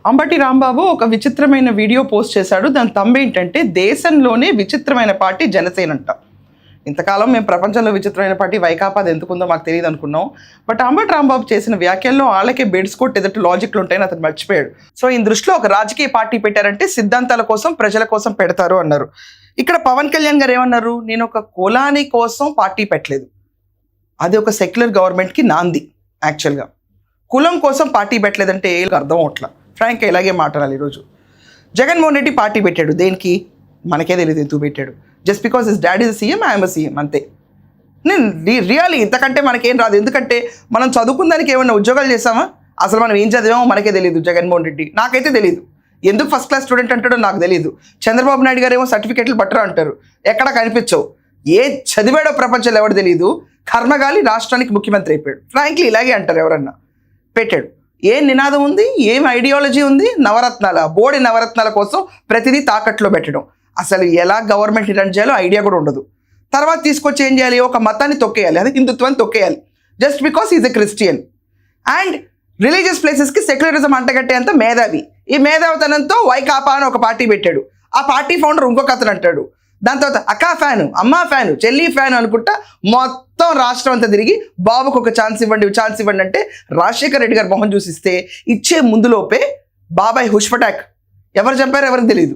అంబటి రాంబాబు ఒక విచిత్రమైన video post చేశాడు. దాని థంబ్ ఏంటంటే దేశంలోనే విచిత్రమైన పార్టీ జనసేన అంట. ఇంతకాలం మేము ప్రపంచంలో విచిత్రమైన పార్టీ వైకాపాది ఎందుకుందో మాకు తెలియదు అనుకున్నాం. బట్ అంబటి రాంబాబు చేసిన వ్యాఖ్యల్లో వాళ్ళకే బెడ్స్ కొట్టి ఎదుటి లాజిక్లు ఉంటాయని అతను మర్చిపోయాడు. సో ఈ దృష్టిలో ఒక రాజకీయ పార్టీ పెట్టారంటే సిద్ధాంతాల కోసం ప్రజల కోసం పెడతారు అన్నారు. ఇక్కడ పవన్ కళ్యాణ్ గారు ఏమన్నారు, నేను ఒక కులాని కోసం పార్టీ పెట్టలేదు, అది ఒక సెక్యులర్ గవర్నమెంట్కి నాంది. యాక్చువల్గా కులం కోసం పార్టీ పెట్టలేదంటే అర్థం అవట్లా. ఫ్రాంక్గా ఇలాగే మాట్లాడాలి. ఈరోజు జగన్మోహన్ రెడ్డి పార్టీ పెట్టాడు, దేనికి మనకే తెలియదు ఎందుకు పెట్టాడు. Just because his dad is CM, I'm CM అంతే. నేను రియల్లీ ఇంతకంటే మనకేం రాదు. ఎందుకంటే మనం చదువుకున్న దానికి ఏమన్నా ఉద్యోగాలు చేసామా? అసలు మనం ఏం చదివామో మనకే తెలియదు. జగన్మోహన్ రెడ్డి నాకైతే తెలియదు, ఎందుకు ఫస్ట్ క్లాస్ స్టూడెంట్ అంటాడో నాకు తెలియదు. చంద్రబాబు నాయుడు గారు ఏమో సర్టిఫికెట్లు పట్టరు అంటారు, ఎక్కడ కనిపించవు. ఏ చదివాడో ప్రపంచంలో ఎవరు తెలియదు. కర్మగాలి రాష్ట్రానికి ముఖ్యమంత్రి అయిపోయాడు. ఫ్రాంక్లీ ఇలాగే అంటారు ఎవరన్నా. పెట్టాడు. ఏం నినాదం ఉంది, ఏం ఐడియాలజీ ఉంది? నవరత్నాల బోడి నవరత్నాల కోసం ప్రతిదీ తాకట్లో పెట్టడం. అసలు ఎలా గవర్నమెంట్ రన్ చేయాలో ఐడియా కూడా ఉండదు. తర్వాత తీసుకొచ్చి ఏం చేయాలి, ఒక మతాన్ని తొక్కేయాలి, అది హిందుత్వాన్ని తొక్కేయాలి. Just because is a Christian. And religious ప్లేసెస్కి సెక్యులరిజం అంటగట్టేంత మేధావి. ఈ మేధావితనంతో వైకాపా అని ఒక పార్టీ పెట్టాడు. ఆ పార్టీ ఫౌండర్ ఇంకొక అతను అంటాడు. దాని తర్వాత అక్కా ఫ్యాను, అమ్మ ఫ్యాను, చెల్లి ఫ్యాను అనుకుంటా మొత్తం రాష్ట్రం అంతా తిరిగి బాబుకు ఒక ఛాన్స్ ఇవ్వండి అంటే రాజశేఖర్ రెడ్డి గారు మొహం చూసిస్తే ఇచ్చే ముందులోపే బాబాయ్ హుష్ పటాక్ ఎవరు చంపారో ఎవరికి తెలియదు.